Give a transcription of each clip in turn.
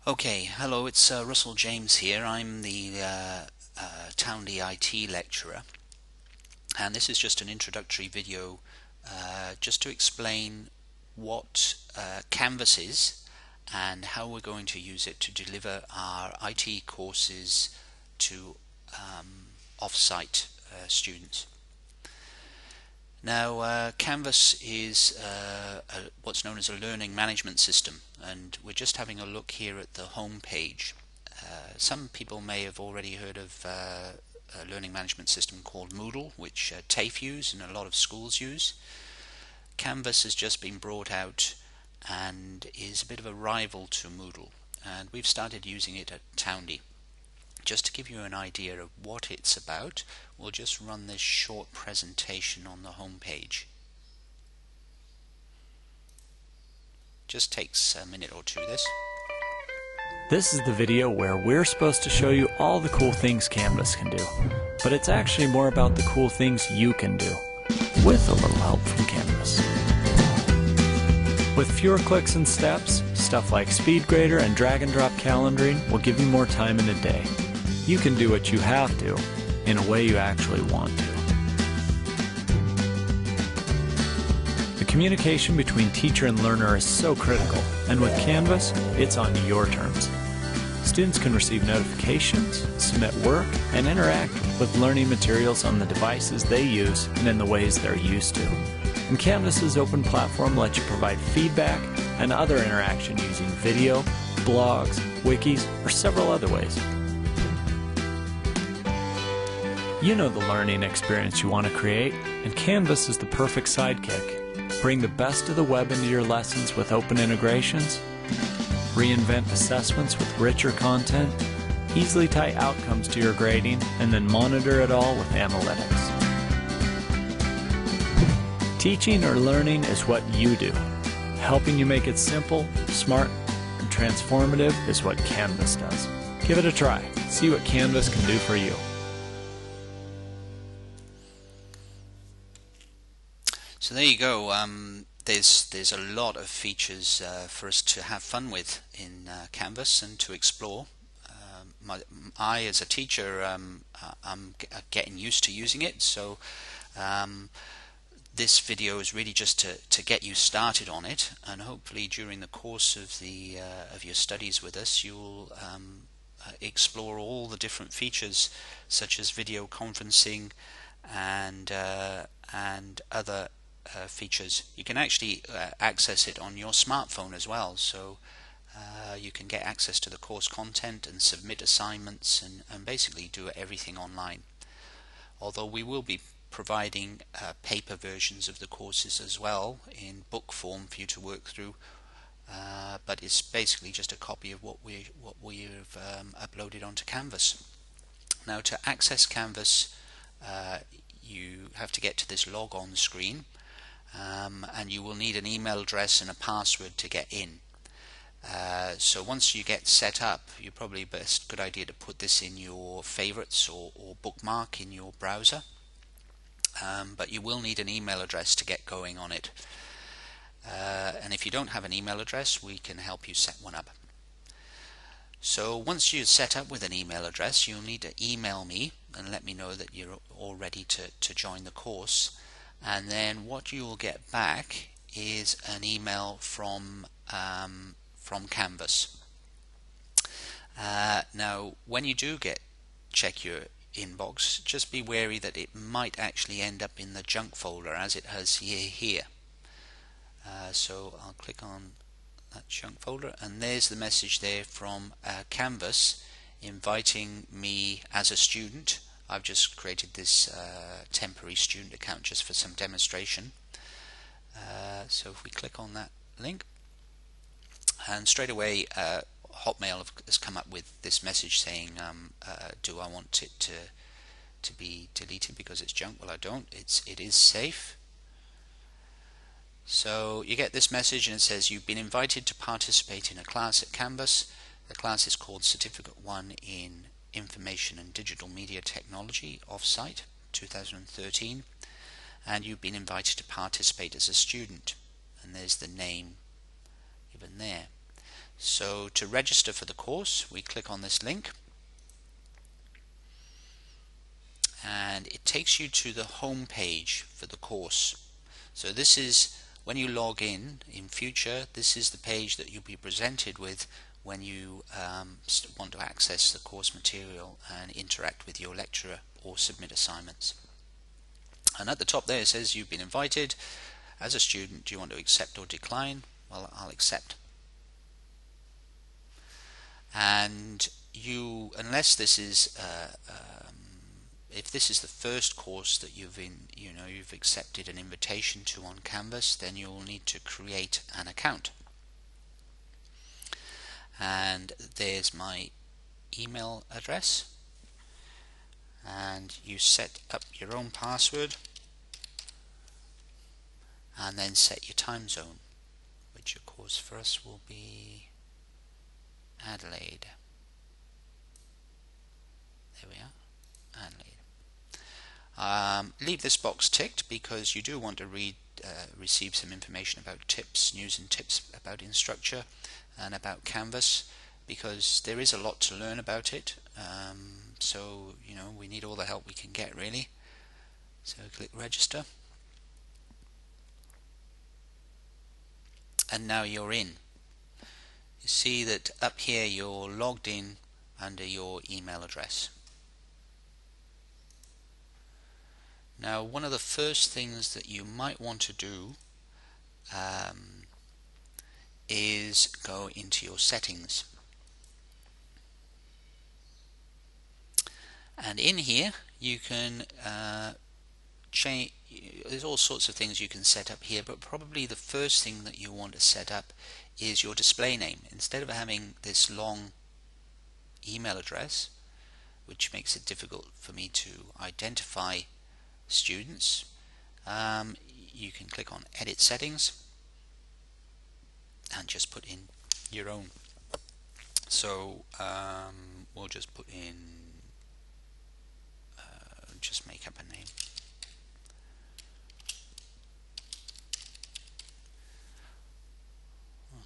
Okay, hello, it's Russell James here. I'm the Townley IT lecturer, and this is just an introductory video just to explain what Canvas is and how we're going to use it to deliver our IT courses to off-site students. Now, Canvas is what's known as a learning management system, and we're just having a look here at the home page. Some people may have already heard of a learning management system called Moodle, which TAFE use and a lot of schools use. Canvas has just been brought out and is a bit of a rival to Moodle, and we've started using it at Townley. Just to give you an idea of what it's about, we'll just run this short presentation on the home page. Just takes a minute or two, this. This is the video where we're supposed to show you all the cool things Canvas can do, but it's actually more about the cool things you can do, with a little help from Canvas. With fewer clicks and steps, stuff like SpeedGrader and drag and drop calendaring will give you more time in a day. You can do what you have to in a way you actually want to. The communication between teacher and learner is so critical, and with Canvas, it's on your terms. Students can receive notifications, submit work, and interact with learning materials on the devices they use and in the ways they're used to. And Canvas's open platform lets you provide feedback and other interaction using video, blogs, wikis, or several other ways. You know the learning experience you want to create, and Canvas is the perfect sidekick. Bring the best of the web into your lessons with open integrations, reinvent assessments with richer content, easily tie outcomes to your grading, and then monitor it all with analytics. Teaching or learning is what you do. Helping you make it simple, smart, and transformative is what Canvas does. Give it a try. See what Canvas can do for you. So there you go. There's a lot of features for us to have fun with in Canvas and to explore. I, as a teacher, I'm getting used to using it, so this video is really just to get you started on it, and hopefully during the course of your studies with us, you'll explore all the different features such as video conferencing and other features. You can actually access it on your smartphone as well, so you can get access to the course content and submit assignments and basically do everything online. Although we will be providing paper versions of the courses as well in book form for you to work through, but it's basically just a copy of what we've uploaded onto Canvas. Now, to access Canvas, you have to get to this log on screen, and you will need an email address and a password to get in. So once you get set up, you're probably good idea to put this in your favorites or bookmark in your browser, but you will need an email address to get going on it, and if you don't have an email address, we can help you set one up. So once you're set up with an email address, you'll need to email me and let me know that you're all ready to join the course, and then what you will get back is an email from Canvas. Now, when you do check your inbox, just be wary that it might actually end up in the junk folder, as it has here. So I'll click on that junk folder, and there's the message there from Canvas inviting me as a student. I've just created this temporary student account just for some demonstration. So if we click on that link, and straight away Hotmail has come up with this message saying, do I want it to be deleted because it's junk? Well, I don't. It is safe. So you get this message and it says you've been invited to participate in a class at Canvas. The class is called Certificate 1 in Information and Digital Media Technology Offsite 2013, and you've been invited to participate as a student, and there's the name given there. So to register for the course, we click on this link, and it takes you to the home page for the course. So this is, when you log in future, this is the page that you'll be presented with when you want to access the course material and interact with your lecturer or submit assignments. And at the top there it says you've been invited. As a student, do you want to accept or decline? Well, I'll accept. And you, unless this is if this is the first course that you've accepted an invitation to on Canvas, then you'll need to create an account. And there's my email address, and you set up your own password and then set your time zone, which of course for us will be Adelaide. There we are, Adelaide. Leave this box ticked because you do want to receive some information about tips, news and tips about Instructure and about Canvas, because there is a lot to learn about it. So we need all the help we can get, really. So click register, and now you're in. You see that up here you're logged in under your email address. Now, one of the first things that you might want to do is go into your settings, and in here you can change. There's all sorts of things you can set up here, but probably the first thing that you want to set up is your display name. Instead of having this long email address, which makes it difficult for me to identify students, you can click on Edit Settings and just put in your own. So we'll just put in, just make up a name.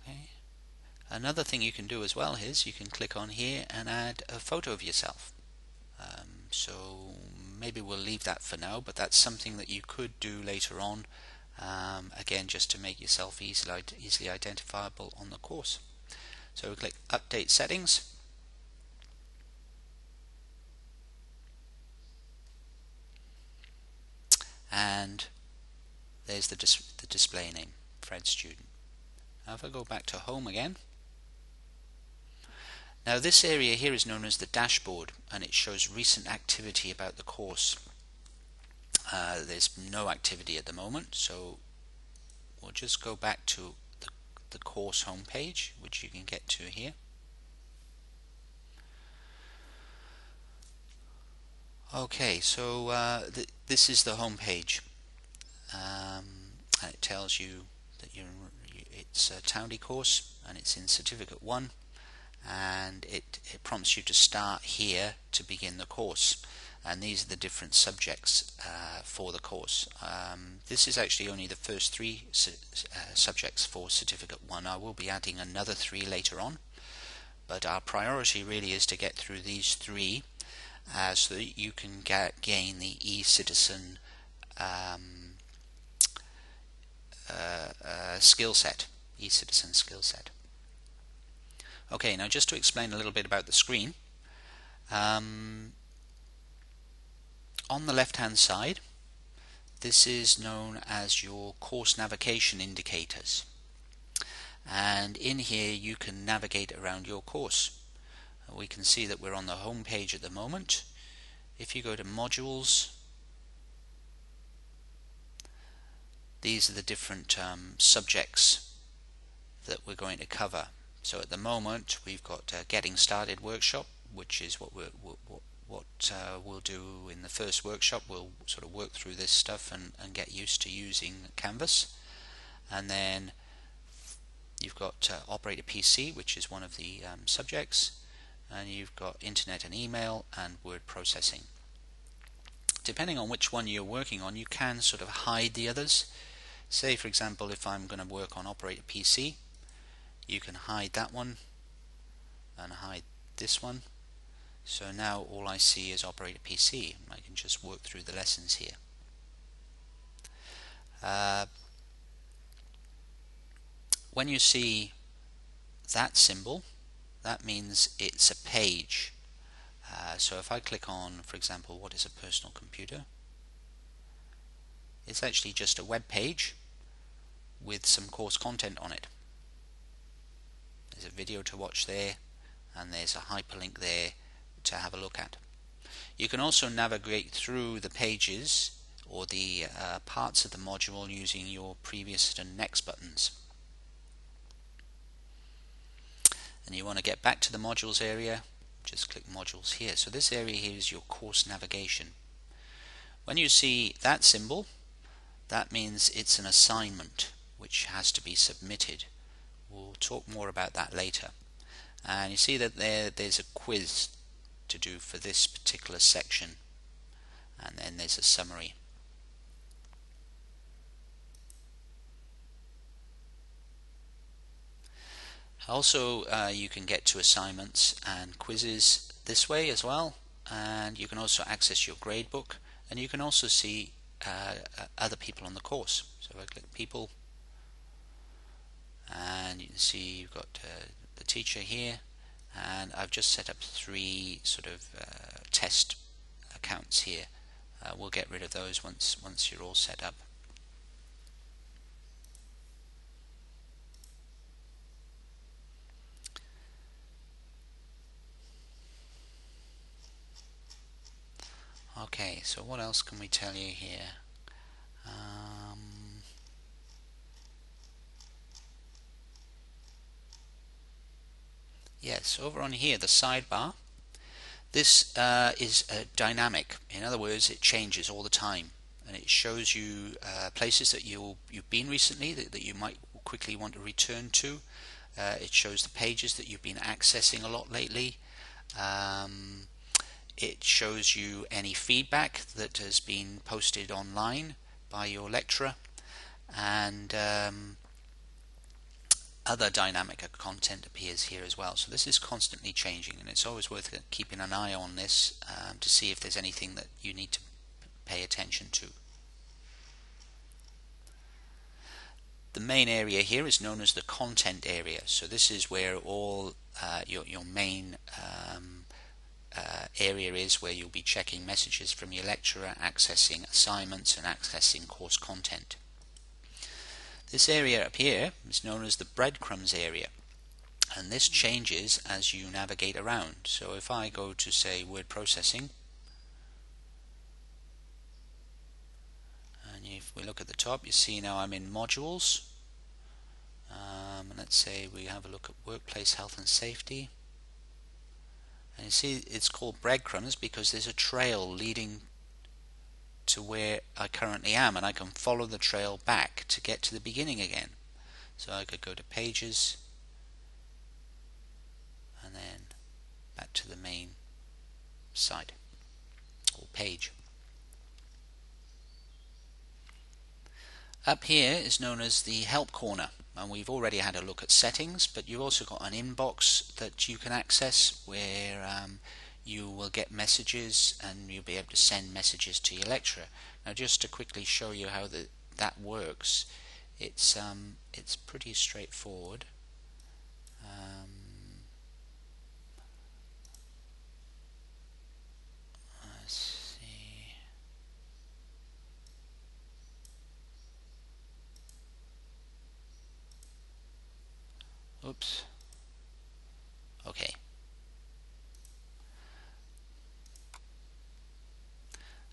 Okay. Another thing you can do as well is you can click on here and add a photo of yourself. So maybe we'll leave that for now, but that's something that you could do later on, again, just to make yourself easily identifiable on the course. So we click Update Settings, and there's the display name, Fred Student. Now if I go back to Home again, now this area here is known as the dashboard, and it shows recent activity about the course. There's no activity at the moment, so we'll just go back to the course homepage, which you can get to here. Okay, so this is the homepage, and it tells you that it's a Townley course and it's in Certificate 1. And it prompts you to start here to begin the course, and these are the different subjects for the course. This is actually only the first 3 subjects for Certificate 1. I will be adding another 3 later on, but our priority really is to get through these 3 so that you can gain the eCitizen skill set, eCitizen skill set. Okay, now just to explain a little bit about the screen, on the left hand side, this is known as your course navigation indicators, and in here you can navigate around your course. We can see that we're on the home page at the moment. If you go to modules, these are the different subjects that we're going to cover. So at the moment we've got Getting Started workshop, which is what we'll do in the first workshop. We'll sort of work through this stuff and get used to using Canvas. And then you've got Operator PC, which is one of the subjects, and you've got Internet and Email and Word Processing. Depending on which one you're working on, you can sort of hide the others. Say for example, if I'm going to work on Operator PC, You can hide that one and hide this one. So now all I see is Operator PC. I can just work through the lessons here. When you see that symbol, that means it's a page. So if I click on, for example, what is a personal computer? It's actually just a web page with some course content on it. There's a video to watch there, and there's a hyperlink there to have a look at. You can also navigate through the pages or the parts of the module using your previous and next buttons. And you want to get back to the modules area, just click modules here. So this area here is your course navigation. When you see that symbol, that means it's an assignment which has to be submitted. We'll talk more about that later. And you see that there's a quiz to do for this particular section, and then there's a summary. Also, you can get to assignments and quizzes this way as well, and you can also access your gradebook, and you can also see other people on the course. So if I click people, and you can see you've got the teacher here, and I've just set up 3 sort of test accounts here. We'll get rid of those once you're all set up. Okay, so what else can we tell you here? Yes, over on here, the sidebar. This is dynamic. In other words, it changes all the time, and it shows you places that you've been recently that you might quickly want to return to. It shows the pages that you've been accessing a lot lately. It shows you any feedback that has been posted online by your lecturer, and other dynamic content appears here as well. So this is constantly changing, and it's always worth keeping an eye on this to see if there's anything that you need to pay attention to. The main area here is known as the content area. So this is where all your main area is, where you'll be checking messages from your lecturer, accessing assignments, and accessing course content. This area up here is known as the breadcrumbs area, and this changes as you navigate around. So if I go to, say, word processing, and if we look at the top, you see now I'm in modules, and let's say we have a look at workplace health and safety, and you see it's called breadcrumbs because there's a trail leading to where I currently am, and I can follow the trail back to get to the beginning again. So I could go to pages and then back to the main site or page. Up here is known as the help corner, and we've already had a look at settings, but you've also got an inbox that you can access where you will get messages and you'll be able to send messages to your lecturer. Now, just to quickly show you how that works, it's pretty straightforward. Let's see. Oops. Okay.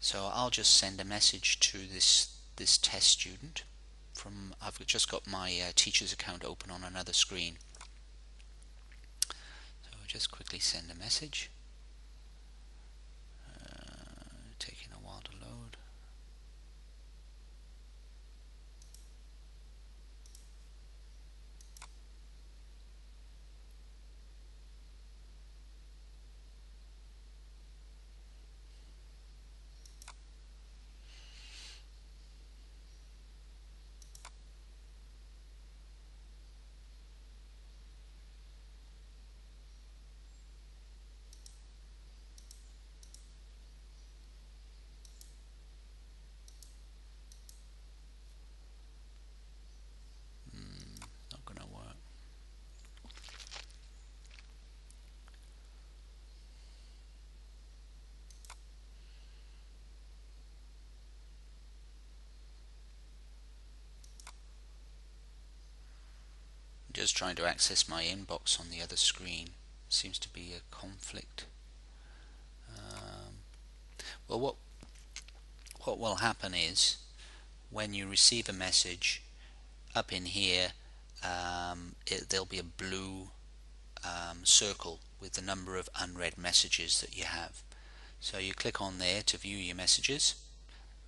So I'll just send a message to this test student from, I've just got my teacher's account open on another screen. So I'll just quickly send a message. Taking a while to load. just trying to access my inbox on the other screen. Seems to be a conflict. Well, what will happen is when you receive a message up in here, there'll be a blue circle with the number of unread messages that you have. So you click on there to view your messages.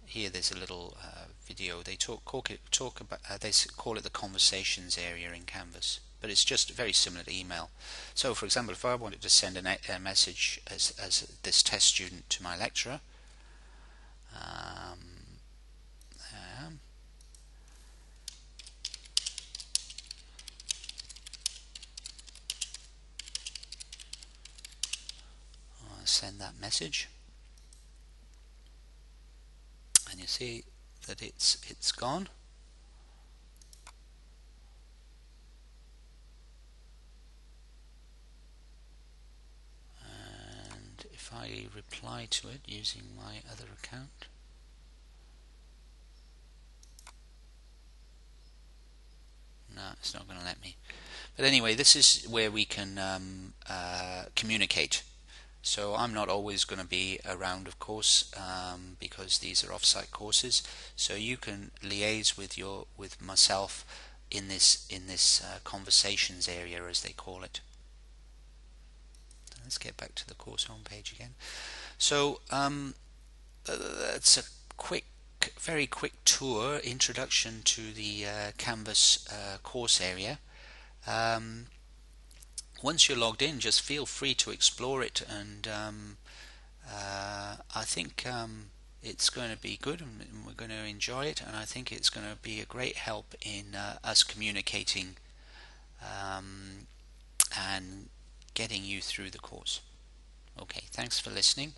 Here there's a little video. They call it the conversations area in Canvas, but it's just very similar to email. So for example, if I wanted to send a message as this test student to my lecturer, I'll send that message, and you see that it's gone. And if I reply to it using my other account, no, it's not going to let me. But anyway, this is where we can communicate. So I'm not always going to be around, of course, because these are off-site courses. So you can liaise with myself in this conversations area, as they call it. Let's get back to the course homepage again. So that's a very quick tour, introduction to the Canvas course area. Once you're logged in, just feel free to explore it, and I think it's going to be good, and we're going to enjoy it, and I think it's going to be a great help in us communicating and getting you through the course. Okay, thanks for listening.